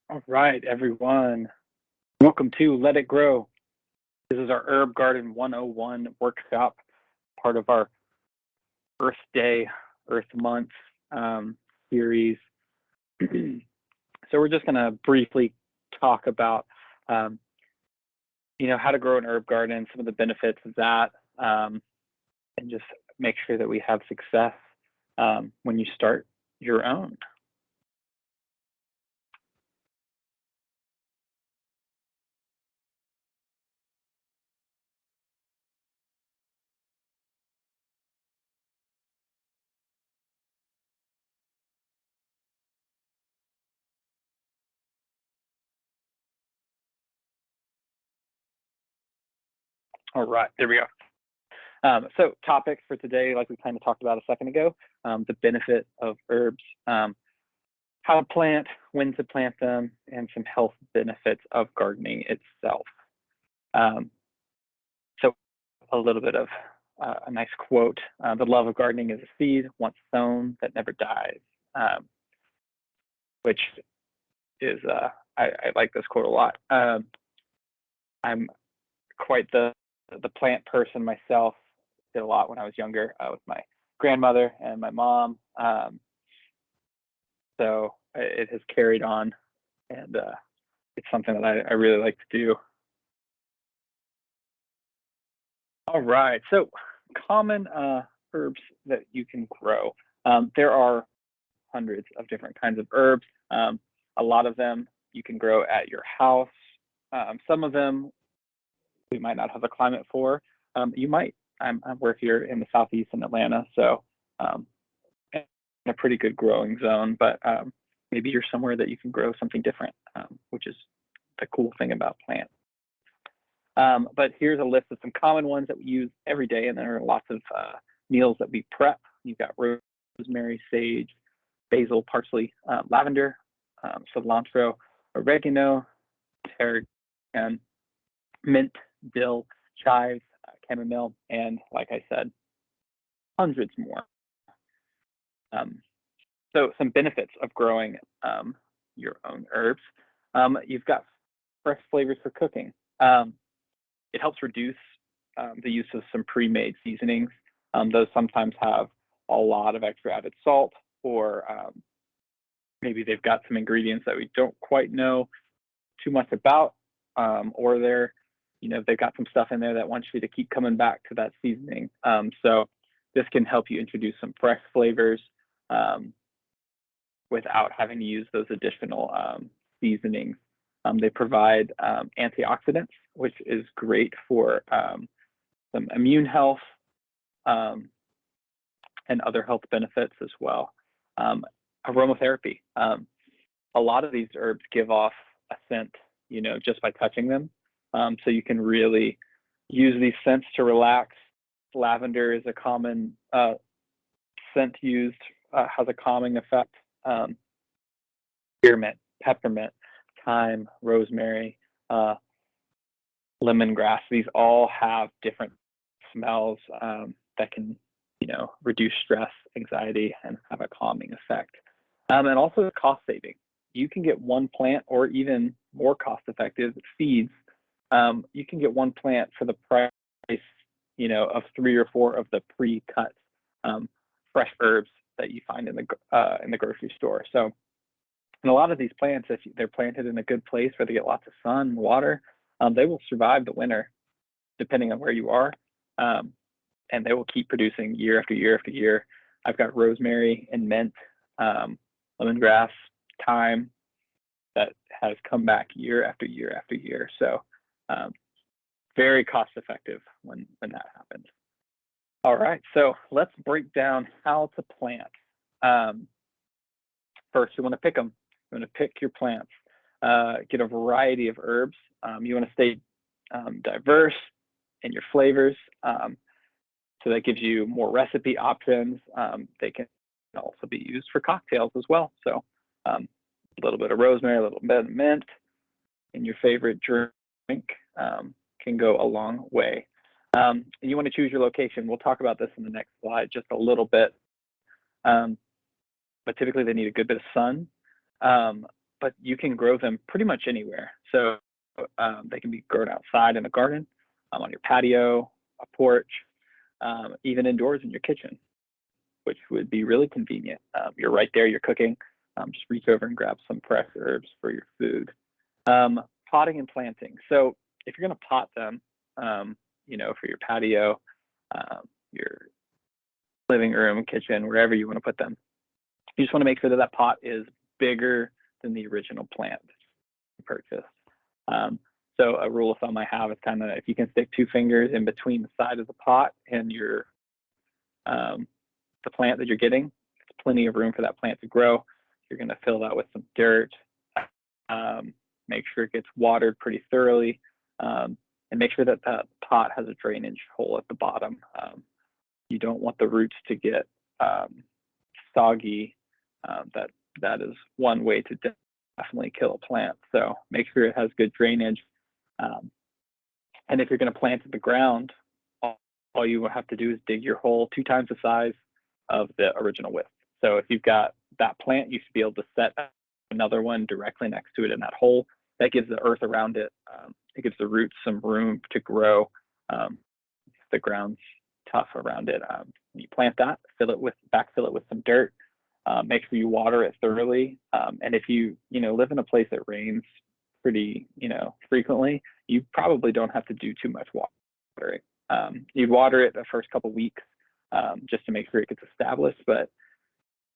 All right, everyone. Welcome to Let It Grow. This is our Herb Garden 101 workshop, part of our Earth Day, Earth Month series. So we're just going to briefly talk about, um, how to grow an herb garden, some of the benefits of that, and just make sure that we have success when you start your own. All right, there we go. So topic for today, like we kind of talked about a second ago, the benefit of herbs, how to plant, when to plant them, and some health benefits of gardening itself. Um, so a little bit of a nice quote, the love of gardening is a seed once sown that never dies, which is, I like this quote a lot. I'm quite the plant person myself. Did a lot when I was younger with my grandmother and my mom. So it has carried on, and it's something that I really like to do. All right, so common herbs that you can grow. There are hundreds of different kinds of herbs. A lot of them you can grow at your house. Some of them we might not have the climate for. You might. We're here in the southeast in Atlanta, so in a pretty good growing zone. But maybe you're somewhere that you can grow something different, which is the cool thing about plants. But here's a list of some common ones that we use every day, and there are lots of meals that we prep. You've got rosemary, sage, basil, parsley, lavender, cilantro, oregano, tarragon, mint, dill, chives, chamomile, and like I said, hundreds more. So some benefits of growing your own herbs. You've got fresh flavors for cooking. It helps reduce the use of some pre-made seasonings. Those sometimes have a lot of extra added salt, or maybe they've got some ingredients that we don't quite know too much about, or they've got some stuff in there that wants you to keep coming back to that seasoning. So this can help you introduce some fresh flavors without having to use those additional seasonings. They provide antioxidants, which is great for some immune health and other health benefits as well. Aromatherapy. A lot of these herbs give off a scent, just by touching them. So you can really use these scents to relax. Lavender is a common scent used, has a calming effect. Spearmint, peppermint, thyme, rosemary, lemongrass. These all have different smells that can, reduce stress, anxiety, and have a calming effect. And also cost saving. You can get one plant, or even more cost effective seeds. You can get one plant for the price, of 3 or 4 of the pre-cut fresh herbs that you find in the grocery store. So, and a lot of these plants, if they're planted in a good place where they get lots of sun and water, they will survive the winter, depending on where you are, and they will keep producing year after year after year. I've got rosemary and mint, lemongrass, thyme that has come back year after year after year. So very cost effective when that happens. All right, so let's break down how to plant. First, you want to pick them. You want to pick your plants. Get a variety of herbs. You want to stay diverse in your flavors. So that gives you more recipe options. They can also be used for cocktails as well. So a little bit of rosemary, a little bit of mint in your favorite drink can go a long way. You want to choose your location. We'll talk about this in the next slide just a little bit. But typically they need a good bit of sun. but you can grow them pretty much anywhere. So they can be grown outside in a garden, on your patio, a porch, even indoors in your kitchen, which would be really convenient. You're right there, you're cooking, just reach over and grab some fresh herbs for your food. Potting and planting. So if you're going to pot them, for your patio, your living room, kitchen, wherever you want to put them, you just want to make sure that that pot is bigger than the original plant you purchased. So a rule of thumb I have is kind of, if you can stick 2 fingers in between the side of the pot and your the plant that you're getting, it's plenty of room for that plant to grow. You're going to fill that with some dirt. Make sure it gets watered pretty thoroughly, and make sure that the pot has a drainage hole at the bottom. You don't want the roots to get soggy. That is one way to definitely kill a plant. So make sure it has good drainage. And if you're going to plant in the ground, all you have to do is dig your hole 2 times the size of the original width. So if you've got that plant, you should be able to set another one directly next to it in that hole. That gives the earth around it, it gives the roots some room to grow. If the ground's tough around it, you plant that, backfill it with some dirt. Make sure you water it thoroughly. And if you live in a place that rains pretty frequently, you probably don't have to do too much watering. You'd water it the first couple weeks just to make sure it gets established. But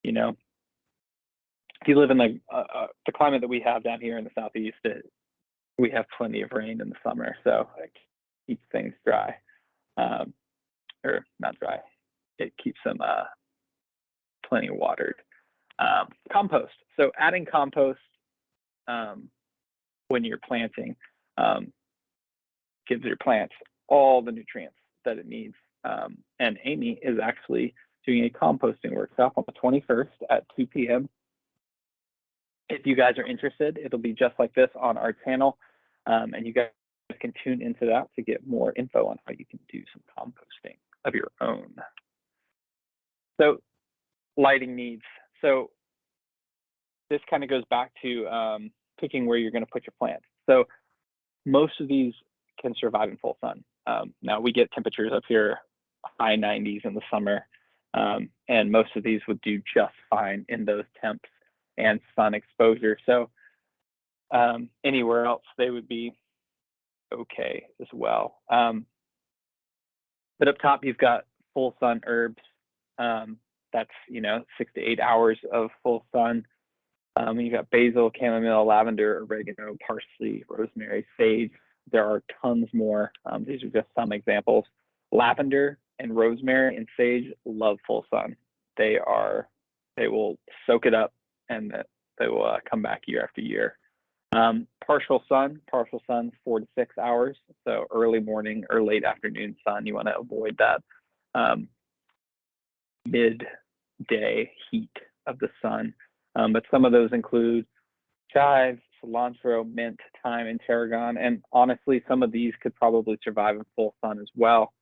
if you live in the climate that we have down here in the Southeast, we have plenty of rain in the summer, so it keeps things dry, or not dry. It keeps them plenty watered. Compost. So adding compost when you're planting gives your plants all the nutrients that it needs. And Amy is actually doing a composting workshop on the 21st at 2 p.m. If you guys are interested, it'll be just like this on our channel, and you guys can tune into that to get more info on how you can do some composting of your own. So lighting needs. So this kind of goes back to picking where you're going to put your plants. So most of these can survive in full sun. Now we get temperatures up here high 90s in the summer, and most of these would do just fine in those temps and sun exposure. So anywhere else they would be okay as well. But up top you've got full sun herbs. That's 6 to 8 hours of full sun. You've got basil, chamomile, lavender, oregano, parsley, rosemary, sage. There are tons more. These are just some examples. Lavender and rosemary and sage love full sun. They will soak it up, and they will come back year after year. Partial sun 4 to 6 hours. So early morning or late afternoon sun, you want to avoid that midday heat of the sun. But some of those include chives, cilantro, mint, thyme, and tarragon. And honestly, some of these could probably survive in full sun as well.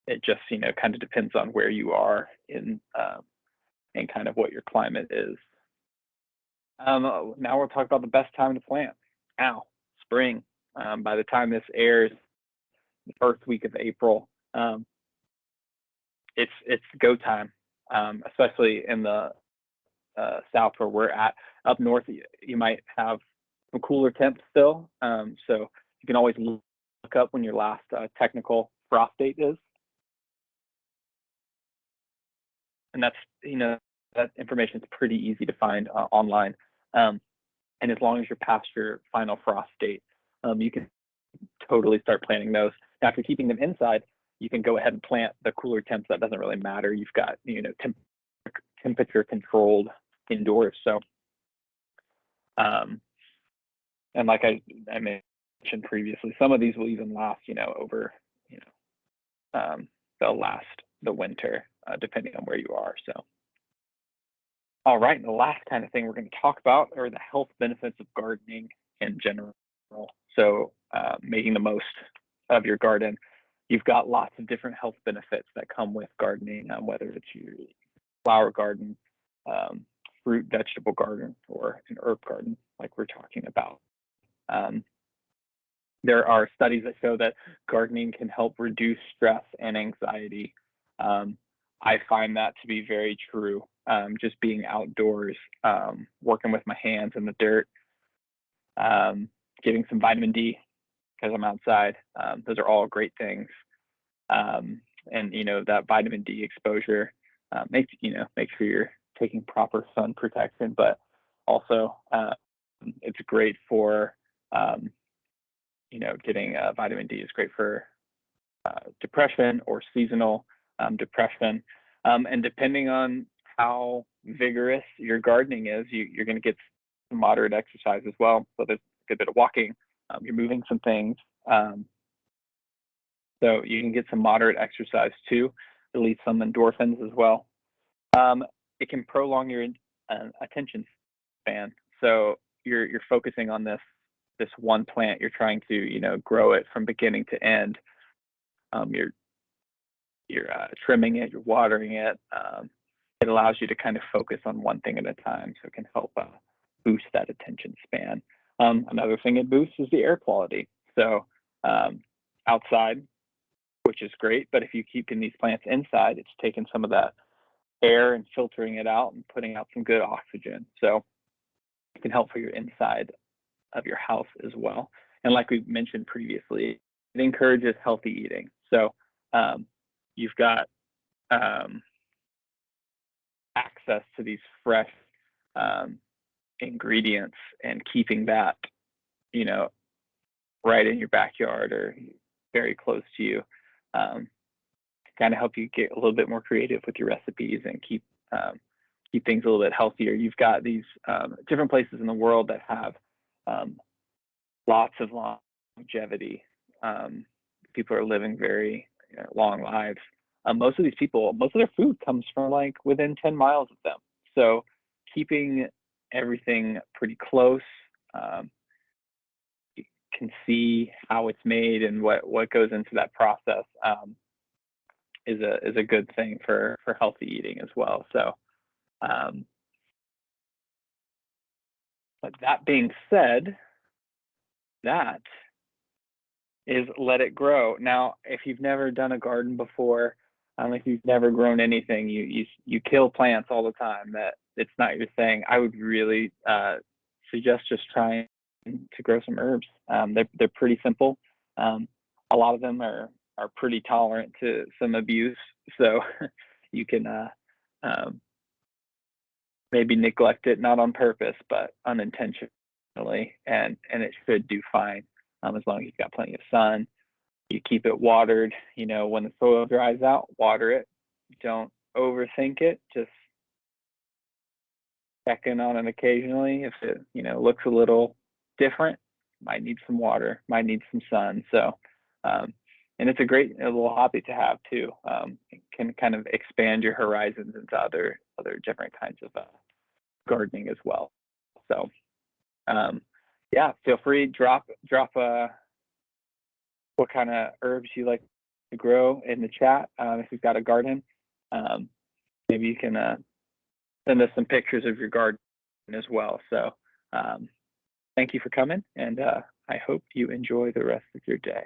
It just, kind of depends on where you are in and kind of what your climate is. Now we'll talk about the best time to plant. Spring. By the time this airs, the first week of April, it's go time, especially in the south where we're at. Up north, you might have some cooler temps still, so you can always look up when your last technical frost date is. And that's, that information is pretty easy to find online. And as long as you're past your final frost date, you can totally start planting those. Now, if you're keeping them inside, you can go ahead and plant the cooler temps. That doesn't really matter. You've got, temperature controlled indoors. So, and like I mentioned previously, some of these will even last, over, they'll last the winter, depending on where you are. So, all right, and the last kind of thing we're going to talk about are the health benefits of gardening in general. So, making the most of your garden. You've got lots of different health benefits that come with gardening, whether it's your flower garden, fruit vegetable garden or an herb garden like we're talking about. There are studies that show that gardening can help reduce stress and anxiety. I find that to be very true. Just being outdoors, working with my hands in the dirt, getting some vitamin D because I'm outside. Those are all great things. And that vitamin D exposure makes sure you're taking proper sun protection, but also it's great for getting vitamin D is great for depression or seasonal depression. And depending on how vigorous your gardening is, you're going to get some moderate exercise as well. So there's a good bit of walking. You're moving some things. So you can get some moderate exercise too, release some endorphins as well. It can prolong your attention span. So you're focusing on this one plant. You're trying to grow it from beginning to end. You're trimming it, you're watering it. It allows you to kind of focus on one thing at a time, so it can help boost that attention span. Another thing it boosts is the air quality. So outside, which is great, but if you keep these plants inside, it's taking some of that air and filtering it out and putting out some good oxygen. So it can help for your inside of your house as well. And like we mentioned previously, it encourages healthy eating. So you've got access to these fresh ingredients, and keeping that, right in your backyard or very close to you, kind of help you get a little bit more creative with your recipes and keep things a little bit healthier. You've got these different places in the world that have lots of longevity. People are living very long lives. Most of these people, most of their food comes from like within 10 miles of them. So keeping everything pretty close, you can see how it's made and what goes into that process, is a good thing for healthy eating as well. So, but that being said, that is let it grow. Now, if you've never done a garden before, if you've never grown anything, you kill plants all the time. That it's not your thing. I would really suggest just trying to grow some herbs. They're pretty simple. A lot of them are pretty tolerant to some abuse, so you can maybe neglect it, not on purpose, but unintentionally, and it should do fine, as long as you've got plenty of sun. You keep it watered. When the soil dries out, water it. Don't overthink it. Just check in on it occasionally. If it looks a little different, might need some water, might need some sun. So and it's a great little hobby to have too. It can kind of expand your horizons into other different kinds of gardening as well. So yeah, feel free, drop what kind of herbs you like to grow in the chat. If you've got a garden, maybe you can send us some pictures of your garden as well. So thank you for coming, and I hope you enjoy the rest of your day.